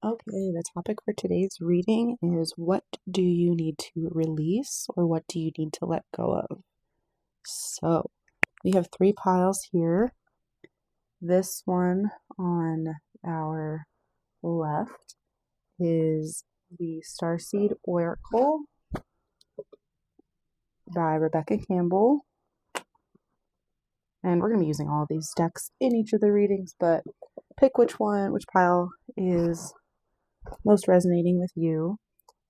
Okay, the topic for today's reading is what do you need to release or what do you need to let go of? So, we have 3 piles here. This one on our left is the Starseed Oracle by Rebecca Campbell. And we're going to be using all of these decks in each of the readings, but pick which pile is most resonating with you.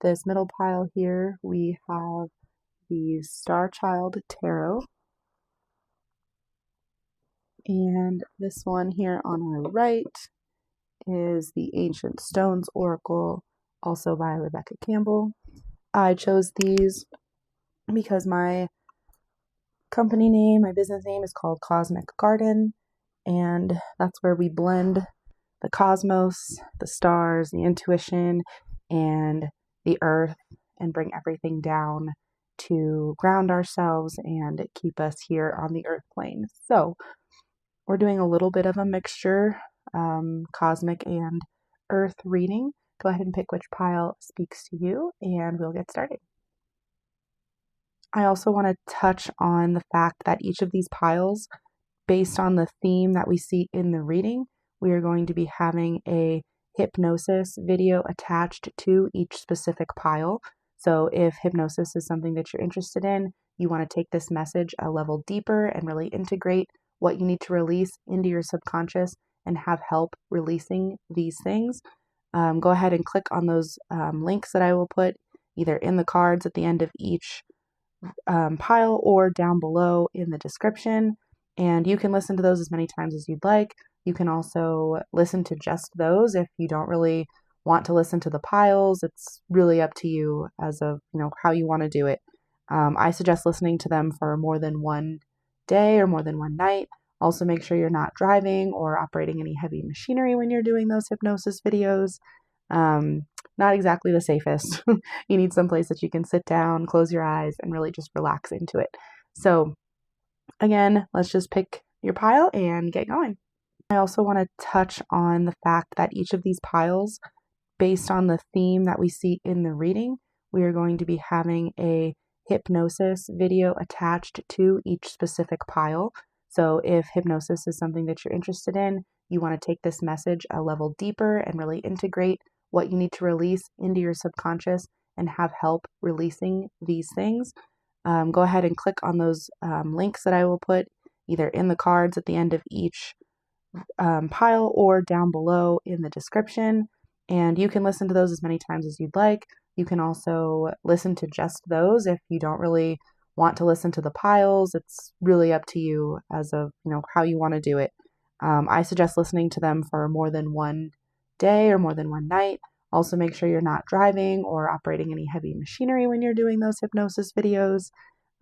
This middle pile here, we have the Star Child Tarot. And this one here on our right is the Ancient Stones Oracle, also by Rebecca Campbell. I chose these because my company name, my business name is called Cosmic Garden, and that's where we blend the cosmos, the stars, the intuition, and the earth, and bring everything down to ground ourselves and keep us here on the earth plane. So we're doing a little bit of a mixture, cosmic and earth reading. Go ahead and pick which pile speaks to you, and we'll get started. I also want to touch on the fact that each of these piles, based on the theme that we see in the reading, we are going to be having a hypnosis video attached to each specific pile. So if hypnosis is something that you're interested in, you want to take this message a level deeper and really integrate what you need to release into your subconscious and have help releasing these things. Go ahead and click on those links that I will put either in the cards at the end of each pile or down below in the description. And you can listen to those as many times as you'd like. You can also listen to just those if you don't really want to listen to the piles. It's really up to you as of, how you want to do it. I suggest listening to them for more than one day or more than one night. Also, make sure you're not driving or operating any heavy machinery when you're doing those hypnosis videos. Not exactly the safest. You need some place that you can sit down, close your eyes, and really just relax into it. So again, let's just pick your pile and get going. I also want to touch on the fact that each of these piles, based on the theme that we see in the reading, we are going to be having a hypnosis video attached to each specific pile. So if hypnosis is something that you're interested in, you want to take this message a level deeper and really integrate what you need to release into your subconscious and have help releasing these things. Go ahead and click on those links that I will put either in the cards at the end of each pile or down below in the description. And you can listen to those as many times as you'd like. You can also listen to just those if you don't really want to listen to the piles. It's really up to you as of, how you want to do it. I suggest listening to them for more than one day or more than one night. Also, make sure you're not driving or operating any heavy machinery when you're doing those hypnosis videos.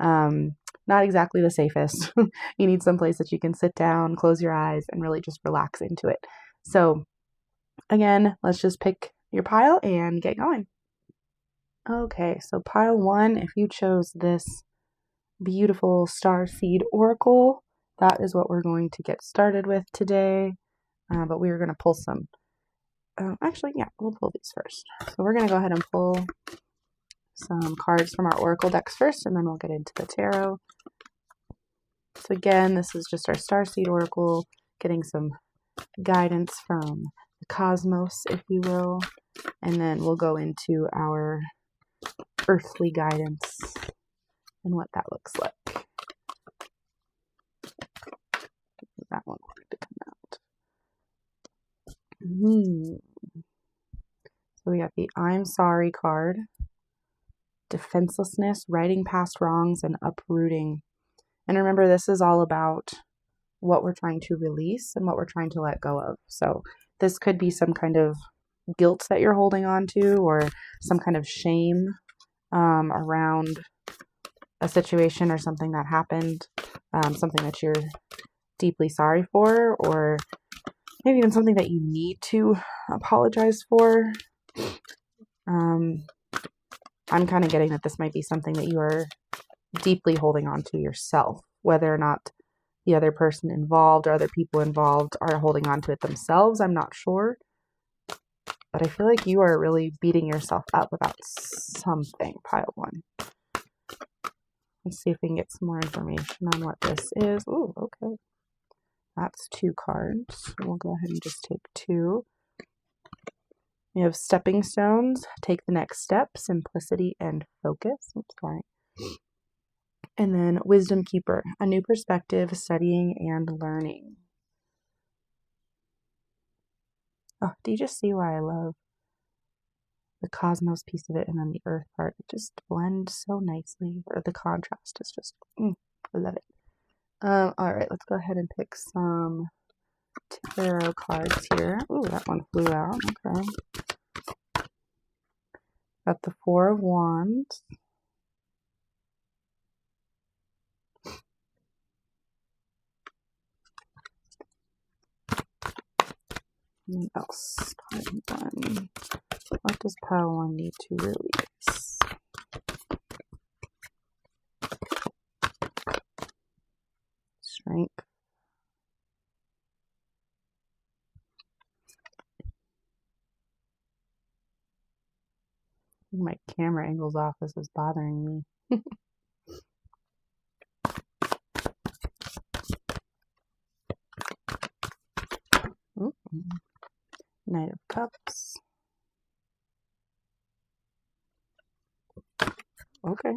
Not exactly the safest. You need some place that you can sit down, close your eyes, and really just relax into it. So again, let's just pick your pile and get going. Okay, so pile 1, if you chose this beautiful Starseed Oracle, that is what we're going to get started with today. But we are going to pull some. We'll pull these first. So we're going to go ahead and pull some cards from our Oracle decks first, and then we'll get into the tarot. So again, this is just our Starseed Oracle, getting some guidance from the cosmos, if you will, and then we'll go into our earthly guidance and what that looks like. That one wanted to come out. So we got the I'm Sorry card, defenselessness, righting past wrongs, and uprooting. And remember, this is all about what we're trying to release and what we're trying to let go of. So this could be some kind of guilt that you're holding on to, or some kind of shame around a situation or something that happened, something that you're deeply sorry for, or maybe even something that you need to apologize for. I'm kind of getting that this might be something that you are deeply holding on to yourself, whether or not the other person involved or other people involved are holding on to it themselves. I'm not sure. but I feel like you are really beating yourself up about something. Pile 1. Let's see if we can get some more information on what this is. Ooh, okay. That's 2 cards. We'll go ahead and just take 2. We have stepping stones, take the next step, simplicity and focus. Oops, sorry. And then wisdom keeper, a new perspective, studying and learning. Oh, do you just see why I love the cosmos piece of it and then the earth part? It just blends so nicely, or the contrast is just, I love it. All right, let's go ahead and pick some tarot cards here. Ooh, that one flew out. Okay. Got the 4 of Wands. What else? Pile 1. What does pile 1 need to release? Strength. My camera angle's off. This is bothering me. Ooh. Knight of Cups. Okay.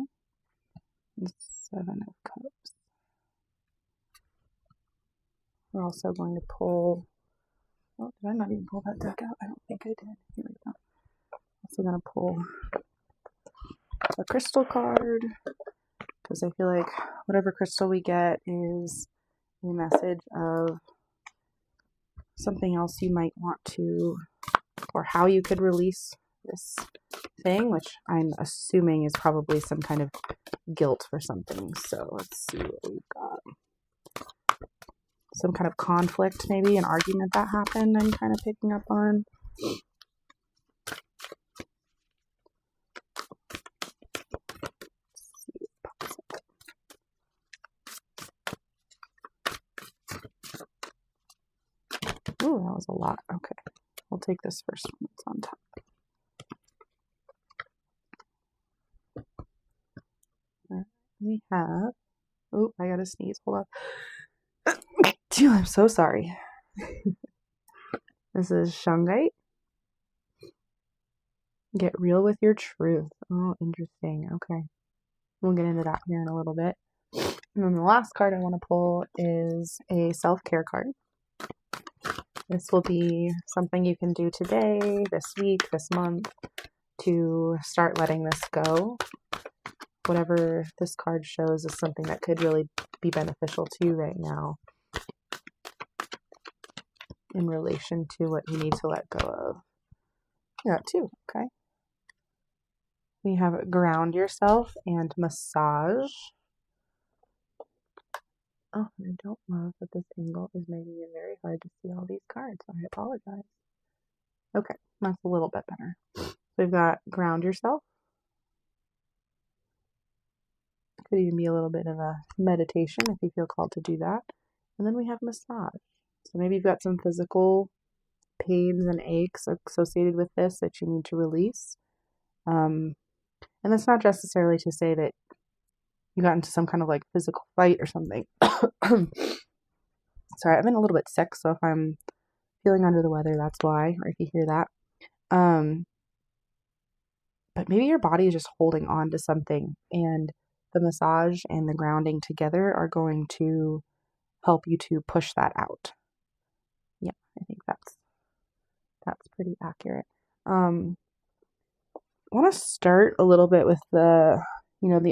7 of Cups. We're also going to pull. Oh, did I not even pull that deck out? I don't think I did. Here we go. Also going to pull a crystal card, because I feel like whatever crystal we get is a message of something else you might want to, or how you could release this thing, which I'm assuming is probably some kind of guilt for something. So let's see what we've got. Some kind of conflict, maybe an argument that happened I'm kind of picking up on. Ooh, that was a lot. Okay, we'll take this first one that's on top. We have, oh, I gotta sneeze, hold on. I'm so sorry. This is Shungite. Get real with your truth. Oh, interesting. Okay. We'll get into that here in a little bit. And then the last card I want to pull is a self-care card. This will be something you can do today, this week, this month, to start letting this go. Whatever this card shows is something that could really be beneficial to you right now in relation to what you need to let go of. Yeah, 2. Okay. We have ground yourself and massage. Oh, I don't love that this angle is making it very hard to see all these cards. I apologize. Okay, that's a little bit better. So we've got ground yourself. Could even be a little bit of a meditation if you feel called to do that. And then we have massage. So maybe you've got some physical pains and aches associated with this that you need to release. And that's not necessarily to say that you got into some kind of like physical fight or something. Sorry, I've been a little bit sick, so if I'm feeling under the weather, that's why, or if you hear that. But maybe your body is just holding on to something, and the massage and the grounding together are going to help you to push that out. Yeah, I think that's pretty accurate. I want to start a little bit with the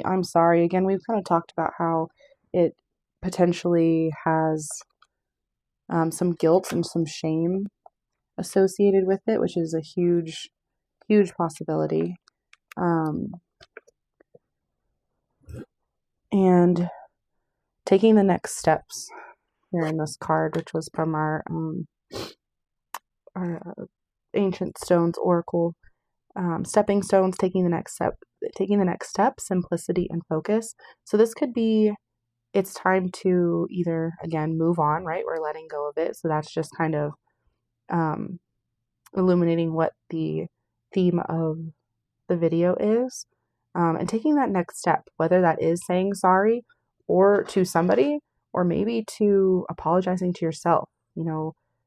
I'm sorry. Again, we've kind of talked about how it potentially has some guilt and some shame associated with it, which is a huge, huge possibility. And taking the next steps here in this card, which was from our Ancient Stones Oracle, stepping stones, taking the next step, simplicity and focus. So this could be, it's time to either, again, move on, right? We're letting go of it. So that's just kind of illuminating what the theme of the video is, and taking that next step, whether that is saying sorry or to somebody, or maybe to apologizing to yourself,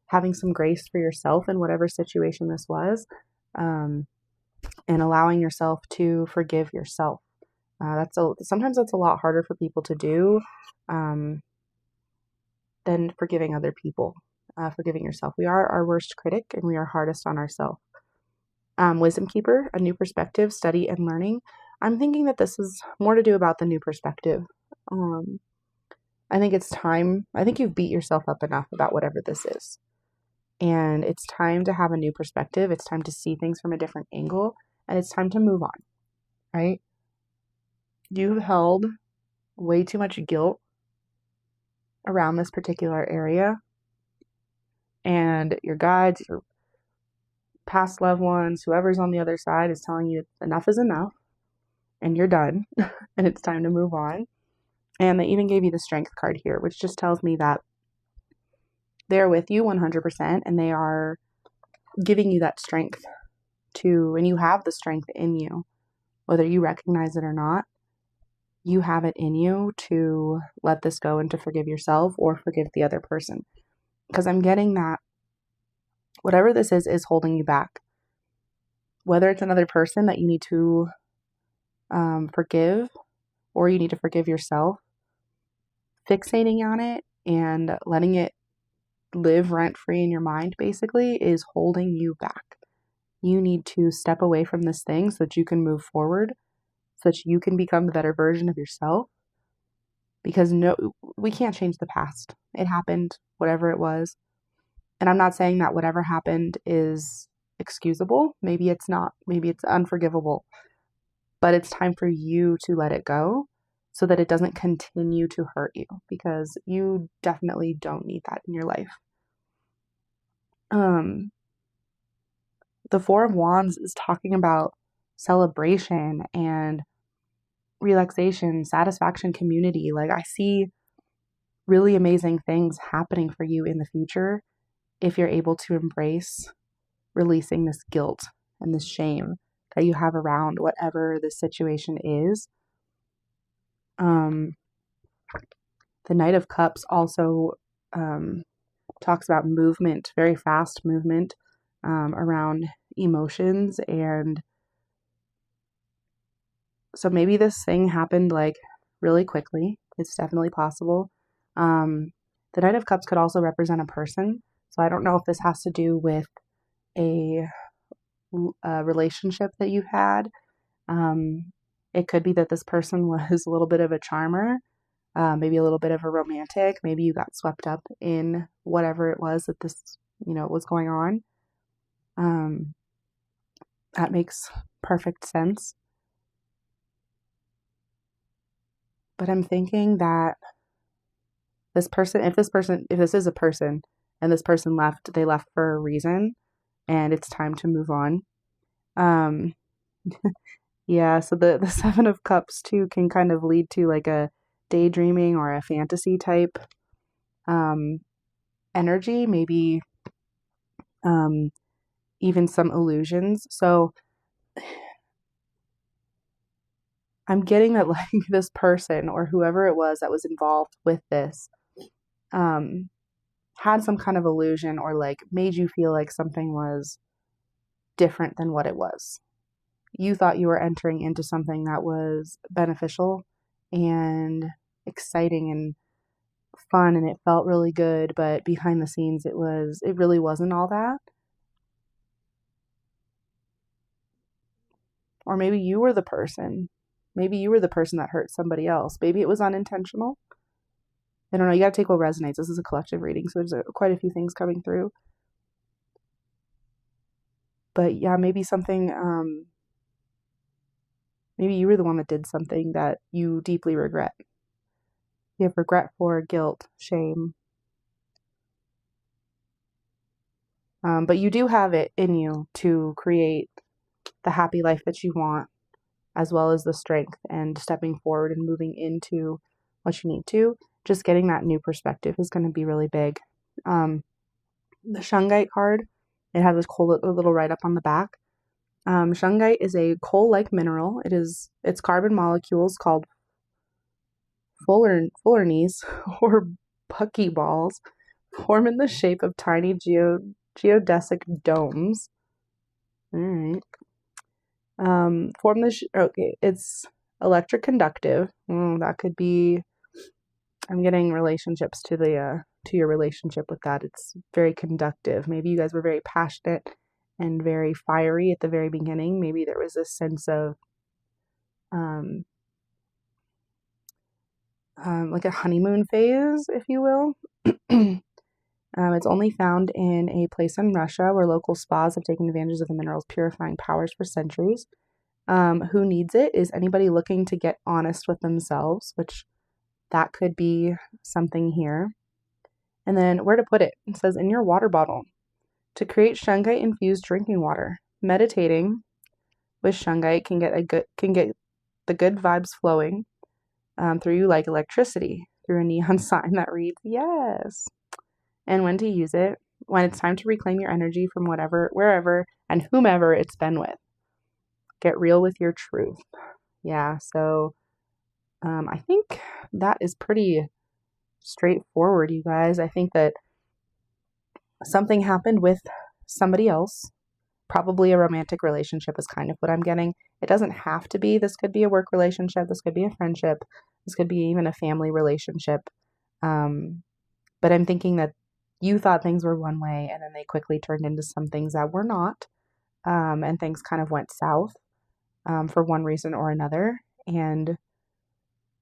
having some grace for yourself in whatever situation this was, and allowing yourself to forgive yourself. Sometimes that's a lot harder for people to do than forgiving other people. Forgiving yourself. We are our worst critic, and we are hardest on ourselves. Wisdom Keeper, a new perspective, study and learning. I'm thinking that this is more to do about the new perspective. I think it's time. I think you've beat yourself up enough about whatever this is. And it's time to have a new perspective. It's time to see things from a different angle. And it's time to move on, right? You've held way too much guilt around this particular area. And your guides, your past loved ones, whoever's on the other side is telling you enough is enough and you're done and it's time to move on. And they even gave you the strength card here, which just tells me that they're with you 100% and they are giving you that strength and you have the strength in you, whether you recognize it or not. You have it in you to let this go and to forgive yourself or forgive the other person. Because I'm getting that whatever this is holding you back. Whether it's another person that you need to forgive, or you need to forgive yourself, fixating on it and letting it live rent-free in your mind basically is holding you back. You need to step away from this thing so that you can move forward, so that you can become the better version of yourself. Because we can't change the past. It happened, whatever it was. And I'm not saying that whatever happened is excusable. Maybe it's not. Maybe it's unforgivable. But it's time for you to let it go so that it doesn't continue to hurt you, because you definitely don't need that in your life. The Four of Wands is talking about celebration and relaxation, satisfaction, community. Like, I see really amazing things happening for you in the future if you're able to embrace releasing this guilt and this shame that you have around whatever the situation is. The Knight of Cups also talks about movement, very fast movement around emotions. And so maybe this thing happened like really quickly. It's definitely possible. The Knight of Cups could also represent a person. So I don't know if this has to do with a relationship that you've had. It could be that this person was a little bit of a charmer, maybe a little bit of a romantic. Maybe you got swept up in whatever it was that this, was going on. That makes perfect sense. But I'm thinking that if this is a person and this person left, they left for a reason and it's time to move on. Yeah, so the Seven of Cups too can kind of lead to like a daydreaming or a fantasy type energy, maybe even some illusions. So I'm getting that like this person or whoever it was that was involved with this had some kind of illusion or like made you feel like something was different than what it was. You thought you were entering into something that was beneficial and exciting and fun and it felt really good, but behind the scenes it really wasn't all that. Or maybe you were the person. Maybe you were the person that hurt somebody else. Maybe it was unintentional. I don't know. You got to take what resonates. This is a collective reading, so there's quite a few things coming through. But yeah, maybe something, maybe you were the one that did something that you deeply regret. You have regret for, guilt, shame. But you do have it in you to create the happy life that you want, as well as the strength and stepping forward and moving into what you need to. Just getting that new perspective is going to be really big. The Shungite card It has a little write-up on the back. Shungite is a coal-like mineral. Its carbon molecules called fullerenes or buckyballs form in the shape of tiny geodesic domes. All right. It's electric conductive. That could be. I'm getting relationships to your relationship with that. It's very conductive. Maybe you guys were very passionate and very fiery at the very beginning. Maybe there was a sense of like a honeymoon phase, if you will. It's only found in a place in Russia where local spas have taken advantage of the mineral's purifying powers for centuries. Who needs it is anybody looking to get honest with themselves, which that could be something here. And then where to put it. It says in your water bottle. To create shungite-infused drinking water. Meditating with shungite can get the good vibes flowing through you like electricity through a neon sign that reads, yes. And when to use it. When it's time to reclaim your energy from wherever, and whomever it's been with. Get real with your truth. Yeah, so I think that is pretty straightforward, you guys. I think that something happened with somebody else. Probably a romantic relationship is kind of what I'm getting. It doesn't have to be. This could be a work relationship. This could be a friendship. This could be even a family relationship. But I'm thinking that you thought things were one way and then they quickly turned into some things that were not. And things kind of went south for one reason or another. And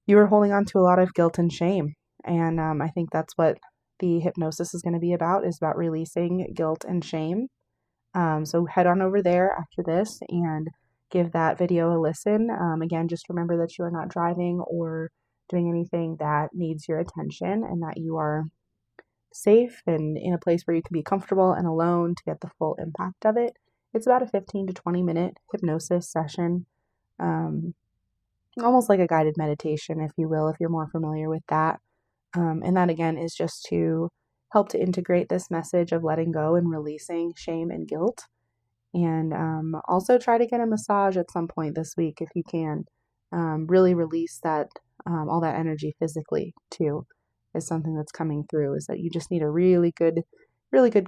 you were holding on to a lot of guilt and shame. And I think that's what the hypnosis is going to be about, is about releasing guilt and shame. So head on over there after this and give that video a listen. Again, just remember that you are not driving or doing anything that needs your attention, and that you are safe and in a place where you can be comfortable and alone to get the full impact of it. It's about a 15 to 20 minute hypnosis session. Almost like a guided meditation, if you will, if you're more familiar with that. And that, again, is just to help to integrate this message of letting go and releasing shame and guilt. And also try to get a massage at some point this week if you can. Really release that, all that energy physically too, is something that's coming through, is that you just need a really good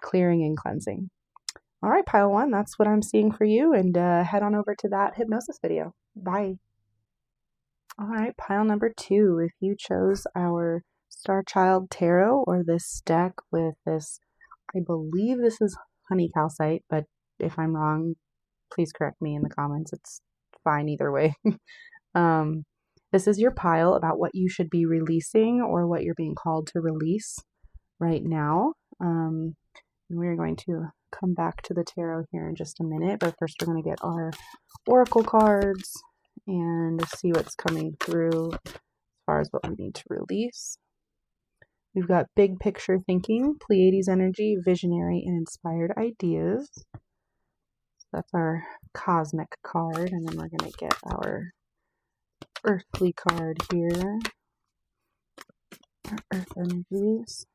clearing and cleansing. All right, pile one, that's what I'm seeing for you. And head on over to that hypnosis video. Bye. All right, pile number two, if you chose our Star Child Tarot or this deck with this, I believe this is honey calcite, but if I'm wrong, please correct me in the comments. It's fine either way. This is your pile about what you should be releasing or what you're being called to release right now. And we're going to come back to the tarot here in just a minute, but first we're going to get our oracle cards and see what's coming through as far as what we need to release. We've got big picture thinking, Pleiades energy, visionary and inspired ideas. That's our cosmic card, and then we're going to get our earthly card here. Our earth energies.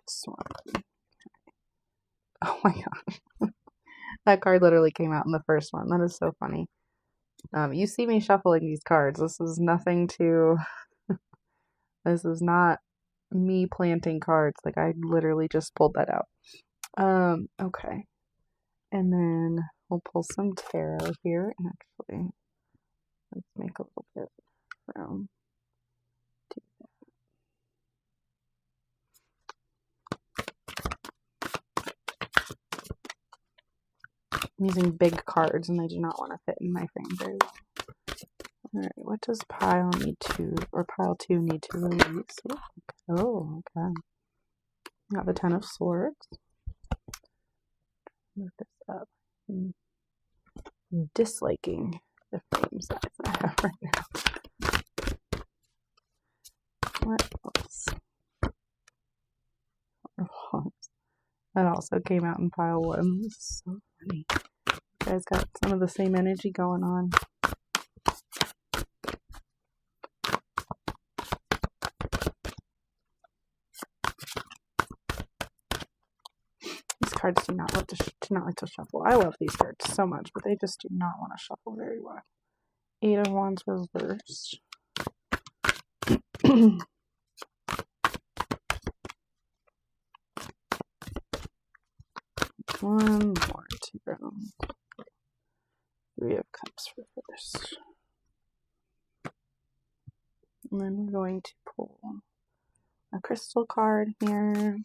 This one. Oh my gosh. That card literally came out in the first one. That is so funny. You see me shuffling these cards. This is nothing to... This is not me planting cards. Like, I literally just pulled that out. Okay. And then we'll pull some tarot here. And actually, let's make a little bit of room to do that. I'm using big cards and they do not want to fit in my frame very well. Alright, what does pile two need to release? Oh, okay. Got the Ten of Swords. Move this up. I'm disliking the frame size I have right now. What else? That also came out in pile one. This is so funny. You guys got some of the same energy going on. cards do not like to shuffle. I love these cards so much, but they just do not want to shuffle very well. 8 of Wands reversed. One more to go. 3 of Cups reversed. And then we're going to pull a crystal card here.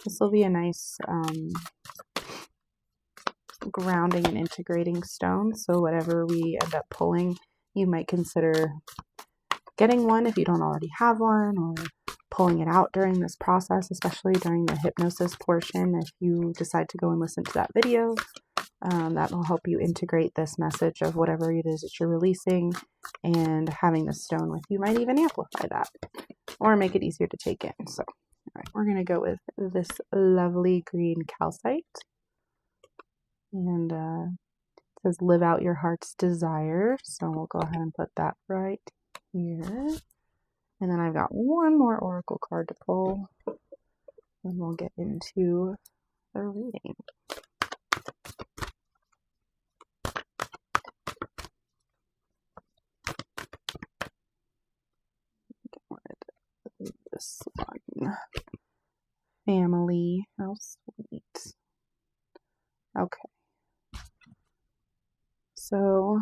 This will be a nice grounding and integrating stone. So whatever we end up pulling, you might consider getting one if you don't already have one, or pulling it out during this process, especially during the hypnosis portion. If you decide to go and listen to that video, that will help you integrate this message of whatever it is that you're releasing, and having the stone with you might even amplify that or make it easier to take in. So, all right, we're going to go with this lovely green calcite. And it says, live out your heart's desire. So we'll go ahead and put that right here. And then I've got one more oracle card to pull, and we'll get into the reading. This one. Family. How sweet. Okay. So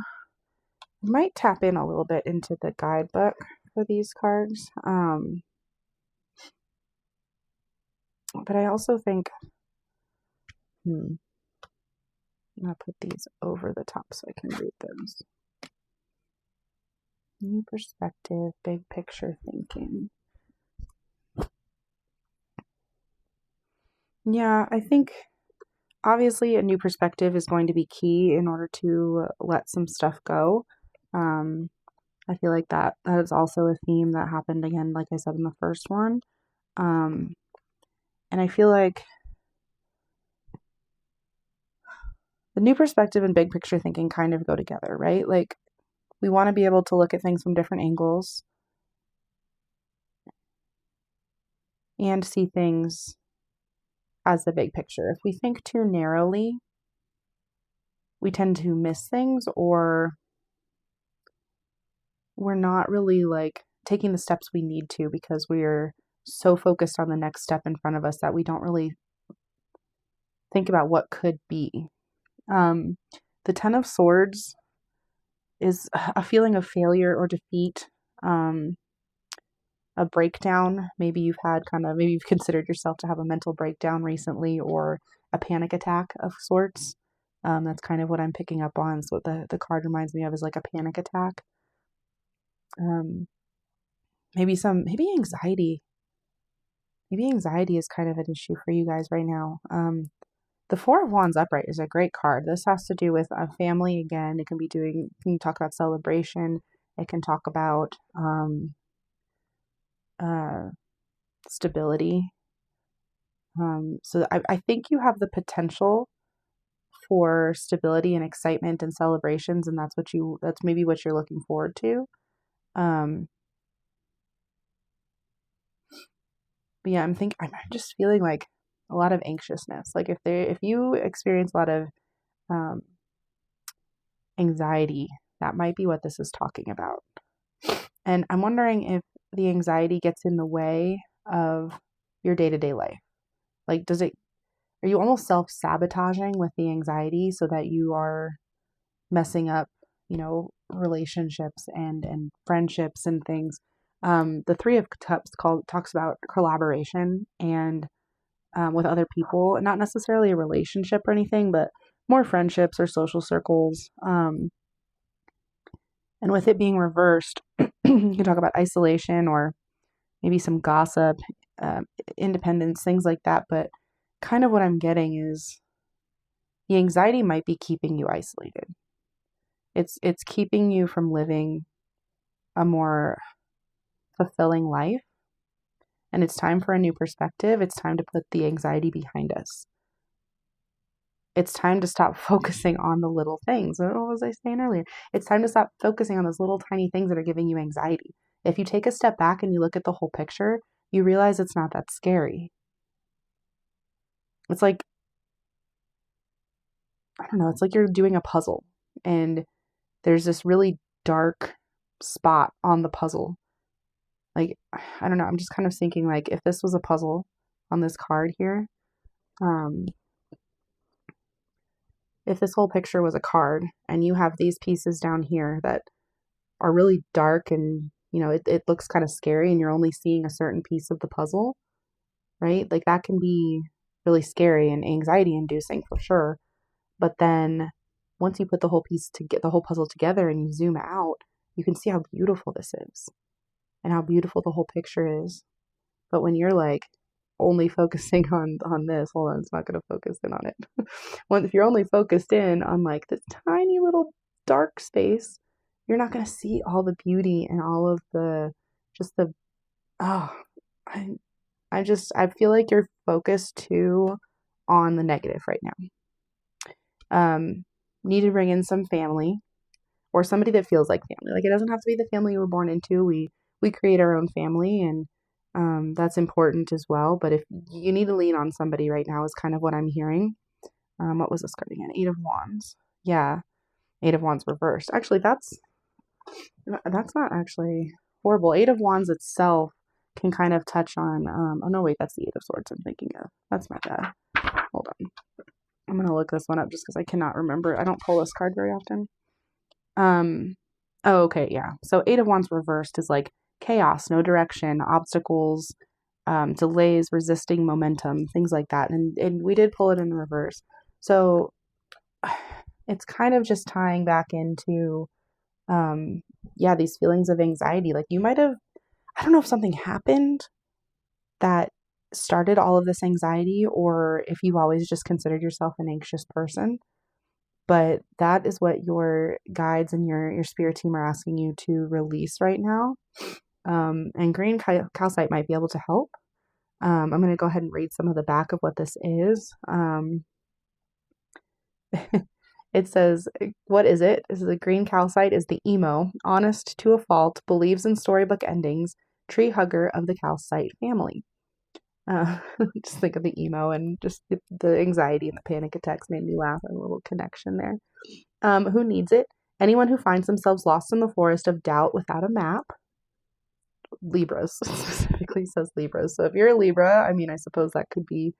I might tap in a little bit into the guidebook for these cards. But I also think, I'm going to put these over the top so I can read those. New perspective, big picture thinking. Yeah, I think obviously a new perspective is going to be key in order to let some stuff go. I feel like that is also a theme that happened again, like I said in the first one. And I feel like the new perspective and big picture thinking kind of go together, right? Like, we want to be able to look at things from different angles and see things as the big picture. If we think too narrowly, we tend to miss things, or we're not really like taking the steps we need to because we're so focused on the next step in front of us that we don't really think about what could be. The Ten of Swords is a feeling of failure or defeat, a breakdown. Maybe you've considered yourself to have a mental breakdown recently, or a panic attack of sorts. That's kind of what I'm picking up on. So what the card reminds me of is like a panic attack. Maybe anxiety. Maybe anxiety is kind of an issue for you guys right now. The Four of Wands upright is a great card. This has to do with a family again. It can talk about celebration. It can talk about stability. So I think you have the potential for stability and excitement and celebrations, and that's maybe what you're looking forward to. But yeah, I'm just feeling like a lot of anxiousness. Like if you experience a lot of anxiety, that might be what this is talking about. And I'm wondering if the anxiety gets in the way of your day-to-day life. Like, are you almost self-sabotaging with the anxiety so that you are messing up, relationships and friendships and things? The Three of Cups talks about collaboration and with other people, not necessarily a relationship or anything, but more friendships or social circles. And with it being reversed, you can talk about isolation or maybe some gossip, independence, things like that. But kind of what I'm getting is the anxiety might be keeping you isolated. It's keeping you from living a more fulfilling life. And it's time for a new perspective. It's time to put the anxiety behind us. It's time to stop focusing on the little things. What was I saying earlier? It's time to stop focusing on those little tiny things that are giving you anxiety. If you take a step back and you look at the whole picture, you realize it's not that scary. it's like, I don't know, it's like you're doing a puzzle and there's this really dark spot on the puzzle. Like, I don't know, I'm just kind of thinking like if this was a puzzle on this card here, um, if this whole picture was a card and you have these pieces down here that are really dark and, you know, it looks kind of scary and you're only seeing a certain piece of the puzzle, right? Like that can be really scary and anxiety inducing for sure. But then once you put the whole piece to get the whole puzzle together and you zoom out, you can see how beautiful this is and how beautiful the whole picture is. But when you're like only focusing on this, hold on, it's not going to focus in on it. If you're only focused in on like this tiny little dark space, you're not going to see all the beauty and all of the just the oh, I feel like you're focused too on the negative right now. Need to bring in some family or somebody that feels like family. Like it doesn't have to be the family you were born into. We create our own family, and that's important as well. But if you need to lean on somebody right now, is kind of what I'm hearing. What was this card again? 8 of Wands. Yeah, 8 of Wands reversed. Actually, that's not actually horrible. 8 of Wands itself can kind of touch on. Oh no, wait, that's the 8 of Swords I'm thinking of. That's my bad. Hold on. I'm gonna look this one up just because I cannot remember. I don't pull this card very often. Oh, okay, yeah. So 8 of Wands reversed is like chaos, no direction, obstacles, delays, resisting momentum, things like that. And we did pull it in the reverse. So it's kind of just tying back into, these feelings of anxiety. Like you might have, I don't know if something happened that started all of this anxiety or if you've always just considered yourself an anxious person. But that is what your guides and your spirit team are asking you to release right now. And green calcite might be able to help. I'm going to go ahead and read some of the back of what this is. It says, what is it? This is a green calcite is the emo, honest to a fault, believes in storybook endings, tree hugger of the calcite family. Just think of the emo and just the anxiety and the panic attacks made me laugh. A little connection there. Who needs it? Anyone who finds themselves lost in the forest of doubt without a map. Libras specifically says Libras. So if you're a Libra, I mean, I suppose that could be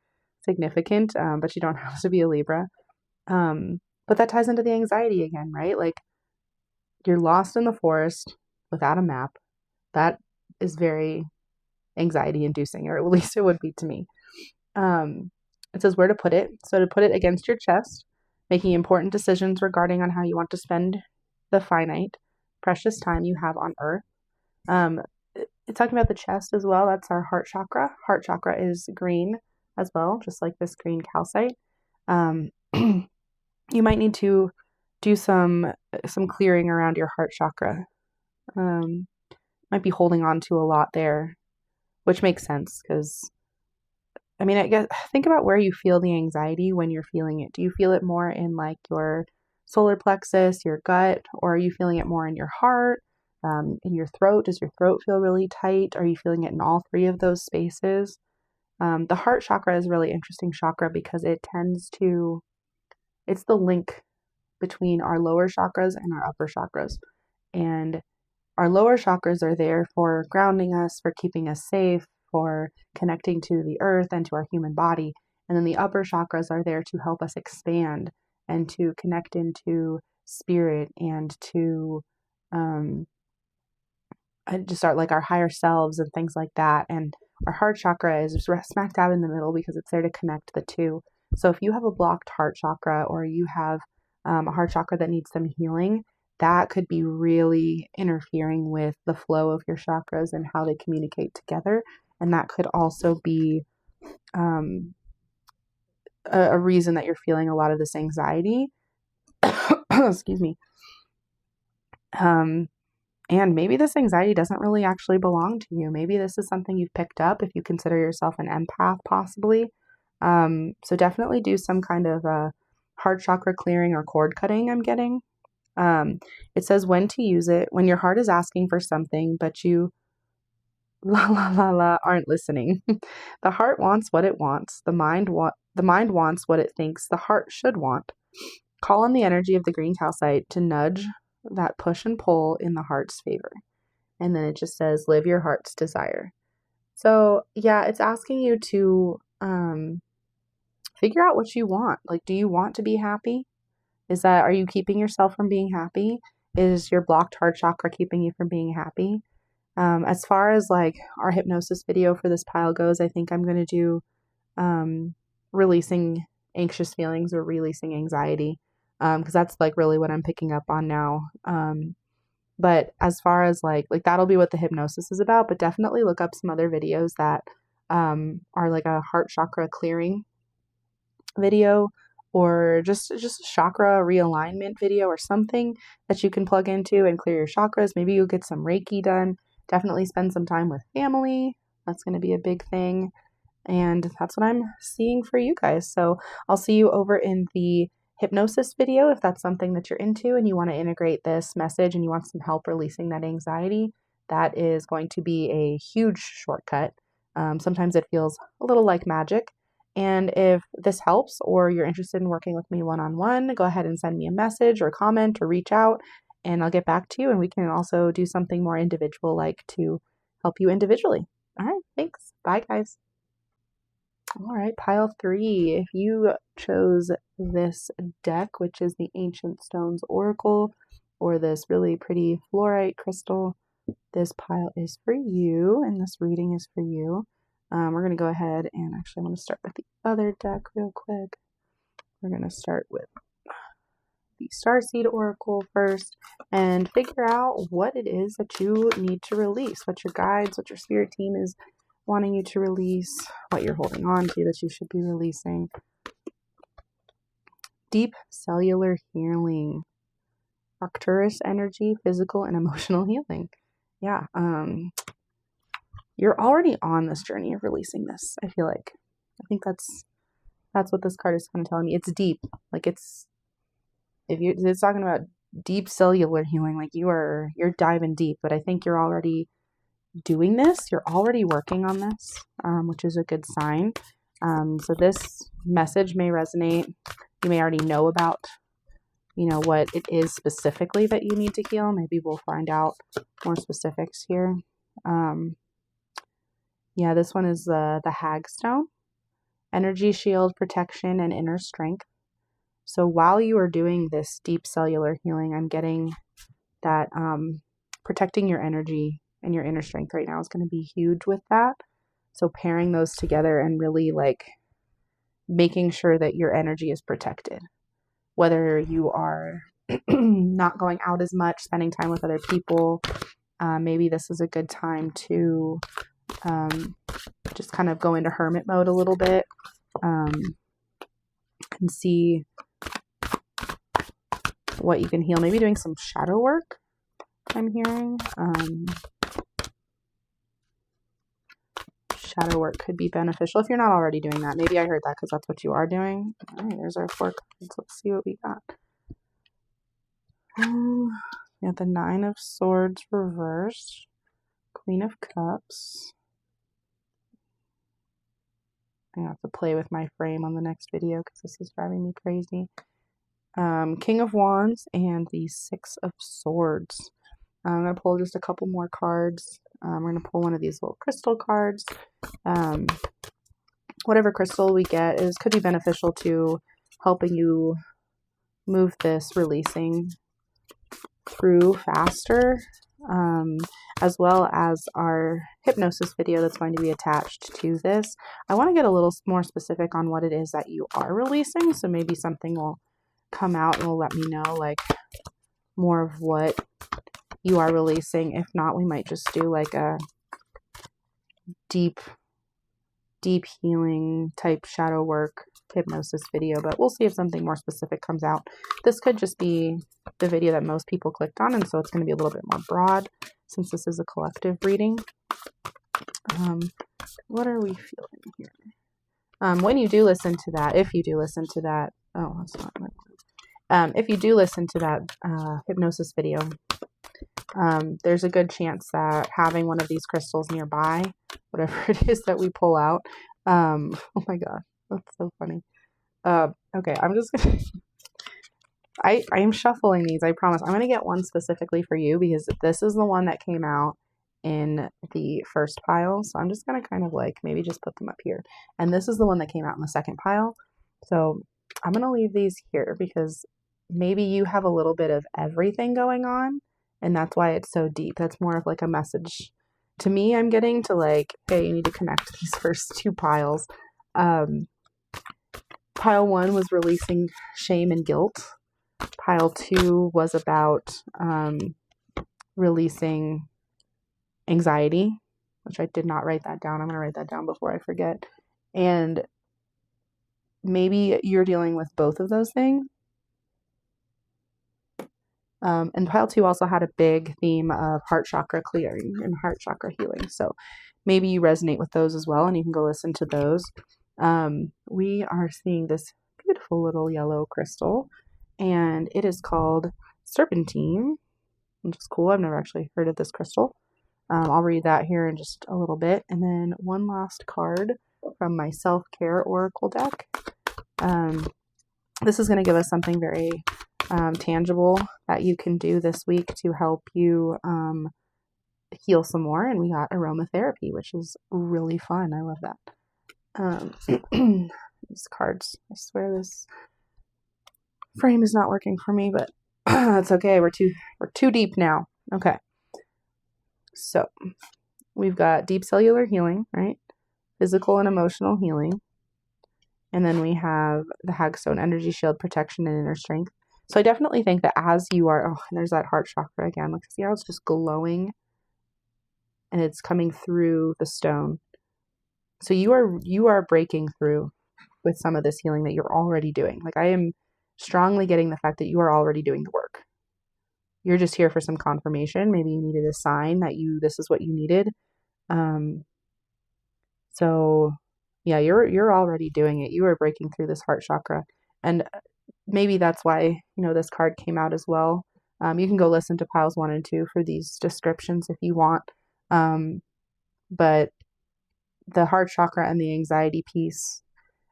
significant, but you don't have to be a Libra. But that ties into the anxiety again, right? Like you're lost in the forest without a map. That is very anxiety inducing, or at least it would be to me. It says where to put it. So to put it against your chest, making important decisions regarding on how you want to spend the finite, precious time you have on earth. It's talking about the chest as well. That's our heart chakra. Heart chakra is green as well, just like this green calcite. You might need to do some clearing around your heart chakra. Might be holding on to a lot there, which makes sense because, I mean, I guess think about where you feel the anxiety when you're feeling it. Do you feel it more in like your solar plexus, your gut, or are you feeling it more in your heart, in your throat? Does your throat feel really tight? Are you feeling it in all three of those spaces? The heart chakra is a really interesting chakra because it's the link between our lower chakras and our upper chakras. And our lower chakras are there for grounding us, for keeping us safe, for connecting to the earth and to our human body. And then the upper chakras are there to help us expand and to connect into spirit and to just start like our higher selves and things like that. And our heart chakra is smack dab in the middle because it's there to connect the two. So if you have a blocked heart chakra or you have a heart chakra that needs some healing, that could be really interfering with the flow of your chakras and how they communicate together. And that could also be a reason that you're feeling a lot of this anxiety. Excuse me. And maybe this anxiety doesn't really actually belong to you. Maybe this is something you've picked up if you consider yourself an empath, possibly. So definitely do some kind of heart chakra clearing or cord cutting, I'm getting. It says when to use it, when your heart is asking for something, but you la la la la aren't listening. The heart wants what it wants. The mind wants what it thinks the heart should want. Call on the energy of the green calcite to nudge that push and pull in the heart's favor. And then it just says, live your heart's desire. So yeah, it's asking you to figure out what you want. Like, do you want to be happy? Are you keeping yourself from being happy? Is your blocked heart chakra keeping you from being happy? As far as like our hypnosis video for this pile goes, I think I'm going to do releasing anxious feelings or releasing anxiety, because that's like really what I'm picking up on now. But as far as like that'll be what the hypnosis is about, but definitely look up some other videos that are like a heart chakra clearing video, or just a chakra realignment video or something that you can plug into and clear your chakras. Maybe you'll get some Reiki done. Definitely spend some time with family. That's going to be a big thing. And that's what I'm seeing for you guys. So I'll see you over in the hypnosis video if that's something that you're into and you want to integrate this message and you want some help releasing that anxiety. That is going to be a huge shortcut. Sometimes it feels a little like magic. And if this helps or you're interested in working with me one-on-one, go ahead and send me a message or comment or reach out and I'll get back to you. And we can also do something more individual, like to help you individually. All right, thanks. Bye, guys. All right, pile 3. If you chose this deck, which is the Ancient Stones Oracle, or this really pretty fluorite crystal, this pile is for you, and this reading is for you. We're going to go ahead and actually I'm going to start with the other deck real quick. We're going to start with the Starseed Oracle first and figure out what it is that you need to release, what your guides, what your spirit team is wanting you to release, what you're holding on to that you should be releasing. Deep cellular healing, Arcturus energy, physical and emotional healing. Yeah, you're already on this journey of releasing this. I feel like, I think that's what this card is kind of telling me. It's deep, like it's talking about deep cellular healing, like you're diving deep. But I think you're already doing this. You're already working on this, which is a good sign. So this message may resonate. You may already know about, what it is specifically that you need to heal. Maybe we'll find out more specifics here. Yeah, this one is the Hagstone. Energy shield, protection, and inner strength. So while you are doing this deep cellular healing, I'm getting that protecting your energy and your inner strength right now is going to be huge with that. So pairing those together and really like making sure that your energy is protected. Whether you are not going out as much, spending time with other people, maybe this is a good time to just kind of go into hermit mode a little bit and see what you can heal. Maybe doing some shadow work, I'm hearing. Shadow work could be beneficial if you're not already doing that. Maybe I heard that because that's what you are doing. All right, there's our 4 cards. Let's see what we got. We got the 9 of Swords reversed, Queen of Cups. I have to play with my frame on the next video because this is driving me crazy. King of Wands and the 6 of Swords. I'm going to pull just a couple more cards. We're going to pull one of these little crystal cards. Whatever crystal we get could be beneficial to helping you move this releasing through faster, as well as our hypnosis video that's going to be attached to this. I want to get a little more specific on what it is that you are releasing, so maybe something will come out and will let me know like more of what you are releasing. If not, we might just do like a deep healing type shadow work hypnosis video, but we'll see if something more specific comes out. This could just be the video that most people clicked on, and so it's going to be a little bit more broad since this is a collective reading. What are we feeling here? When you do listen to that, if you do listen to that, if you do listen to that hypnosis video, there's a good chance that having one of these crystals nearby, whatever it is that we pull out, oh my god, that's so funny. Okay, I'm just gonna I am shuffling these, I promise. I'm gonna get one specifically for you because this is the one that came out in the first pile. So I'm just gonna kind of like maybe just put them up here. And this is the one that came out in the second pile. So I'm gonna leave these here because maybe you have a little bit of everything going on, and that's why it's so deep. That's more of like a message to me. I'm getting to like, hey, you need to connect these first two piles. Pile 1 was releasing shame and guilt. Pile 2 was about releasing anxiety, which I did not write that down. I'm going to write that down before I forget. And maybe you're dealing with both of those things. And pile 2 also had a big theme of heart chakra clearing and heart chakra healing. So maybe you resonate with those as well, and you can go listen to those. We are seeing this beautiful little yellow crystal, and it is called serpentine, which is cool. I've never actually heard of this crystal. I'll read that here in just a little bit. And then one last card from my self-care oracle deck. This is going to give us something very tangible that you can do this week to help you heal some more. And we got aromatherapy, which is really fun. I love that. These cards, I swear this frame is not working for me, but that's okay. We're too deep now. Okay. So we've got deep cellular healing, right? Physical and emotional healing. And then we have the Hagstone energy shield, protection, and inner strength. So I definitely think that as you are, and there's that heart chakra again. Look, see how it's just glowing and it's coming through the stone. So you are breaking through with some of this healing that you're already doing. Like, I am strongly getting the fact that you are already doing the work. You're just here for some confirmation. Maybe you needed a sign that this is what you needed. So yeah, you're already doing it. You are breaking through this heart chakra. And maybe that's why, this card came out as well. You can go listen to piles 1 and 2 for these descriptions if you want. But the heart chakra and the anxiety piece,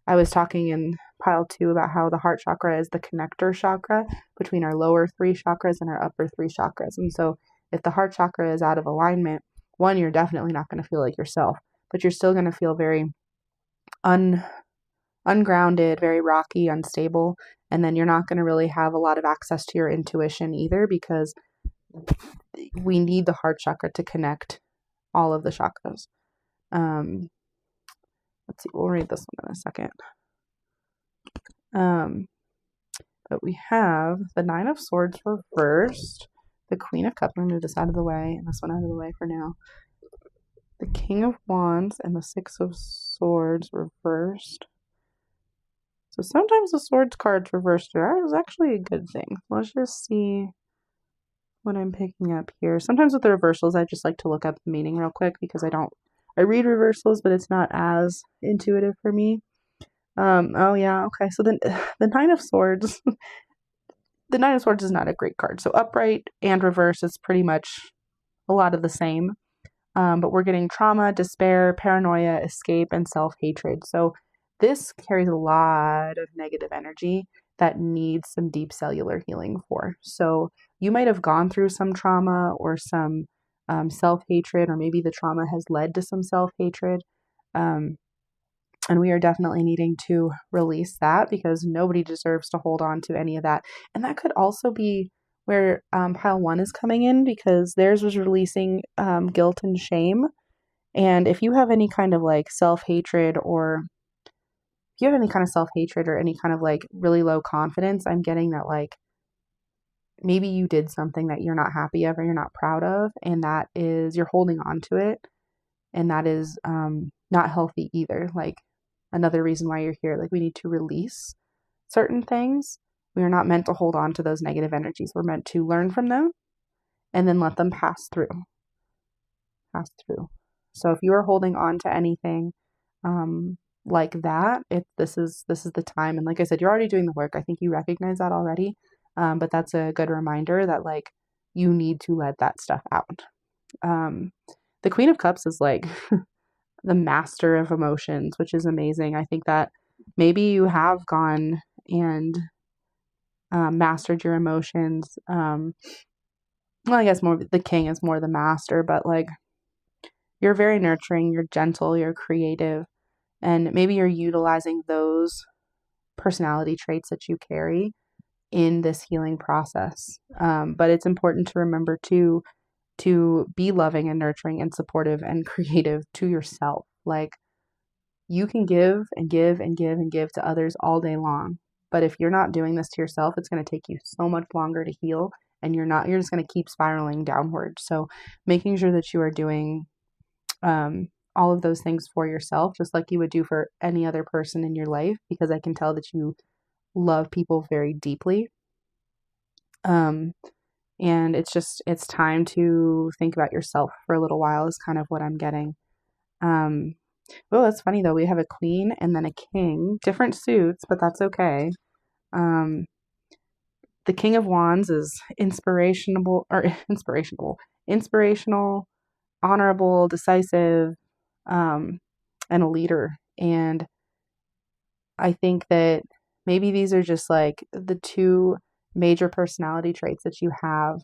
I was talking in pile 2 about how the heart chakra is the connector chakra between our lower 3 chakras and our upper 3 chakras. And so if the heart chakra is out of alignment, one, you're definitely not going to feel like yourself, but you're still going to feel very ungrounded, very rocky, unstable. And then you're not going to really have a lot of access to your intuition either, because we need the heart chakra to connect all of the chakras. Let's see, we'll read this one in a second. But we have the 9 of Swords reversed, the Queen of Cups. I'm going to move this out of the way, and this one out of the way for now. The King of Wands and the 6 of Swords reversed. So sometimes the Swords cards reversed is actually a good thing. Let's just see what I'm picking up here. Sometimes with the reversals, I just like to look up the meaning real quick because I read reversals, but it's not as intuitive for me. Oh yeah, okay. So the 9 of Swords, the 9 of Swords is not a great card. So upright and reverse is pretty much a lot of the same. But we're getting trauma, despair, paranoia, escape, and self-hatred. So this carries a lot of negative energy that needs some deep cellular healing for. So you might have gone through some trauma or some self-hatred, or maybe the trauma has led to some self-hatred. And we are definitely needing to release that because nobody deserves to hold on to any of that. And that could also be where pile 1 is coming in, because theirs was releasing guilt and shame. And if you have any kind of like self-hatred, or if you have any kind of self-hatred or any kind of like really low confidence, I'm getting that like maybe you did something that you're not happy of or you're not proud of, and that is, you're holding on to it, and that is not healthy either. Like, another reason why you're here, like, we need to release certain things. We are not meant to hold on to those negative energies. We're meant to learn from them and then let them pass through. So if you are holding on to anything like that, this is the time. And like I said, you're already doing the work. I think you recognize that already. But that's a good reminder that like you need to let that stuff out. The Queen of Cups is like the master of emotions, which is amazing. I think that maybe you have gone and mastered your emotions. Well, I guess more the king is more the master, but like you're very nurturing, you're gentle, you're creative, and maybe you're utilizing those personality traits that you carry in this healing process. But it's important to remember to be loving and nurturing and supportive and creative to yourself. Like you can give and give and give and give to others all day long. But if you're not doing this to yourself, it's going to take you so much longer to heal, and you're just going to keep spiraling downward. So making sure that you are doing all of those things for yourself, just like you would do for any other person in your life, because I can tell that you love people very deeply. And it's time to think about yourself for a little while is kind of what I'm getting. Oh, that's funny though. We have a queen and then a king, different suits, but that's okay. The King of Wands is inspirational, honorable, decisive, and a leader. And I think that maybe these are just like the two major personality traits that you have.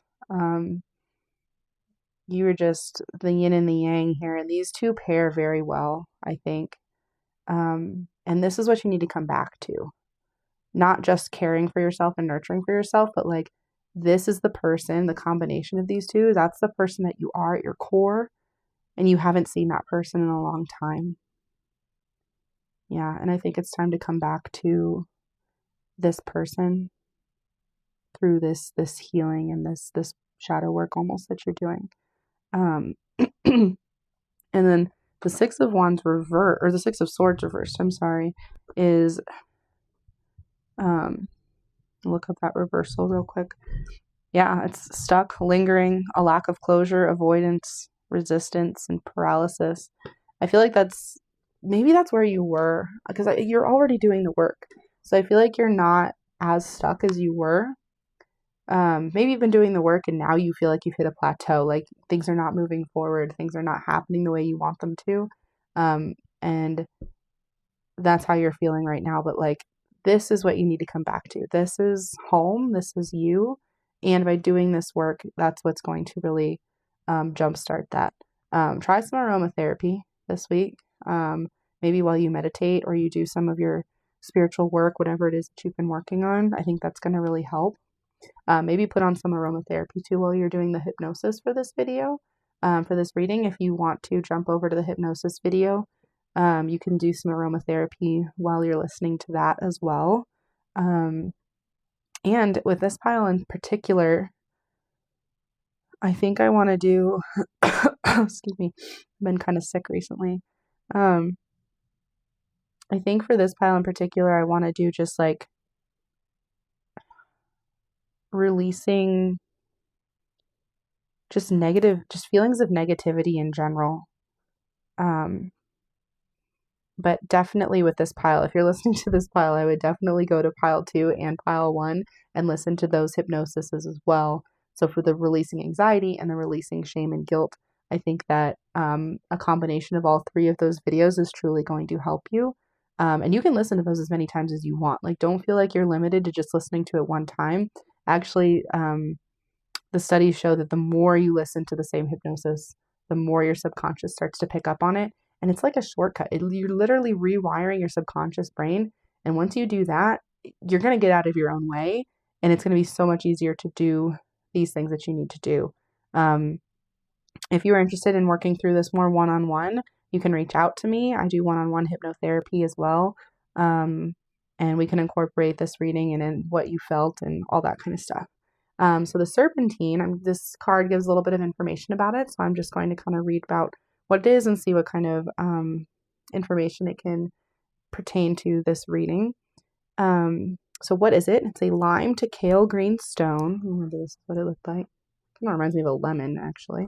You are just the yin and the yang here, and these two pair very well, I think. And this is what you need to come back to. Not just caring for yourself and nurturing for yourself, but like this is the person, the combination of these two, that's the person that you are at your core, and you haven't seen that person in a long time. Yeah, and I think it's time to come back to this person through this healing and this shadow work almost that you're doing. And then the Six of Wands reversed, or the Six of Swords reversed, I'm sorry, is look up that reversal real quick. Yeah, it's stuck, lingering, a lack of closure, avoidance, resistance, and paralysis. I feel like maybe that's where you were, because you're already doing the work. So I feel like you're not as stuck as you were. Maybe you've been doing the work and now you feel like you've hit a plateau, like things are not moving forward, things are not happening the way you want them to. And that's how you're feeling right now. But like, this is what you need to come back to. This is home. This is you. And by doing this work, that's what's going to really jumpstart that. Try some aromatherapy this week. Maybe while you meditate or you do some of your spiritual work, whatever it is that you've been working on. I think that's going to really help. Maybe put on some aromatherapy too while you're doing the hypnosis for this video, for this reading. If you want to jump over to the hypnosis video, you can do some aromatherapy while you're listening to that as well. And with this pile in particular, I think I want to do, excuse me, I've been kind of sick recently. I think for this pile in particular, I want to do just like releasing just feelings of negativity in general. But definitely with this pile, if you're listening to this pile, I would definitely go to pile 2 and pile 1 and listen to those hypnosises as well. So for the releasing anxiety and the releasing shame and guilt, I think that a combination of all 3 of those videos is truly going to help you. And you can listen to those as many times as you want. Like, don't feel like you're limited to just listening to it one time. Actually, the studies show that the more you listen to the same hypnosis, the more your subconscious starts to pick up on it. And it's like a shortcut. You're literally rewiring your subconscious brain. And once you do that, you're going to get out of your own way. And it's going to be so much easier to do these things that you need to do. If you are interested in working through this more one-on-one, you can reach out to me. I do one-on-one hypnotherapy as well. And we can incorporate this reading and in what you felt and all that kind of stuff. So the serpentine, this card gives a little bit of information about it. So I'm just going to kind of read about what it is and see what kind of information it can pertain to this reading. So what is it? It's a lime to kale green stone. I remember this is what it looked like. It kind of reminds me of a lemon, actually.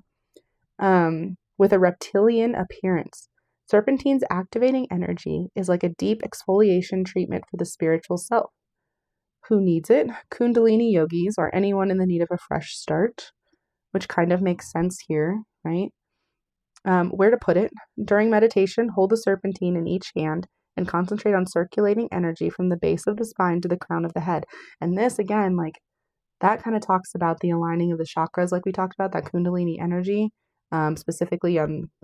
With a reptilian appearance. Serpentine's activating energy is like a deep exfoliation treatment for the spiritual self. Who needs it? Kundalini yogis or anyone in the need of a fresh start. which kind of makes sense here, right? Where to put it. During meditation, hold the serpentine in each hand and concentrate on circulating energy from the base of the spine to the crown of the head. And this, again, like that kind of talks about the aligning of the chakras, like we talked about, that Kundalini energy, specifically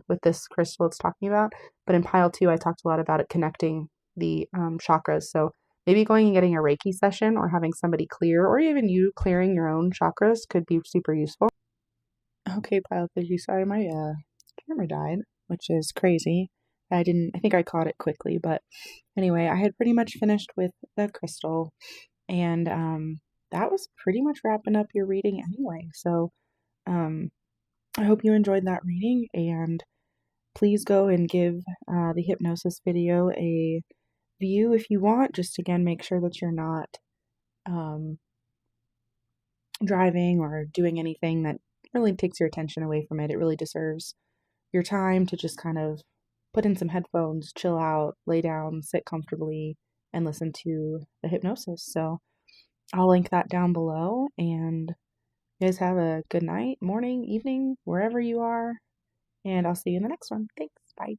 with this crystal it's talking about. But in pile 2, I talked a lot about it connecting the chakras. So maybe going and getting a Reiki session or having somebody clear, or even you clearing your own chakras could be super useful. Okay, pile 3, sorry, my camera died, which is crazy. I think I caught it quickly, but anyway, I had pretty much finished with the crystal, and that was pretty much wrapping up your reading anyway. So I hope you enjoyed that reading, and please go and give the hypnosis video a view if you want. Just again, make sure that you're not driving or doing anything that really takes your attention away from it. It really deserves your time to just kind of put in some headphones, chill out, lay down, sit comfortably, and listen to the hypnosis. So I'll link that down below, and you guys have a good night, morning, evening, wherever you are, and I'll see you in the next one. Thanks. Bye.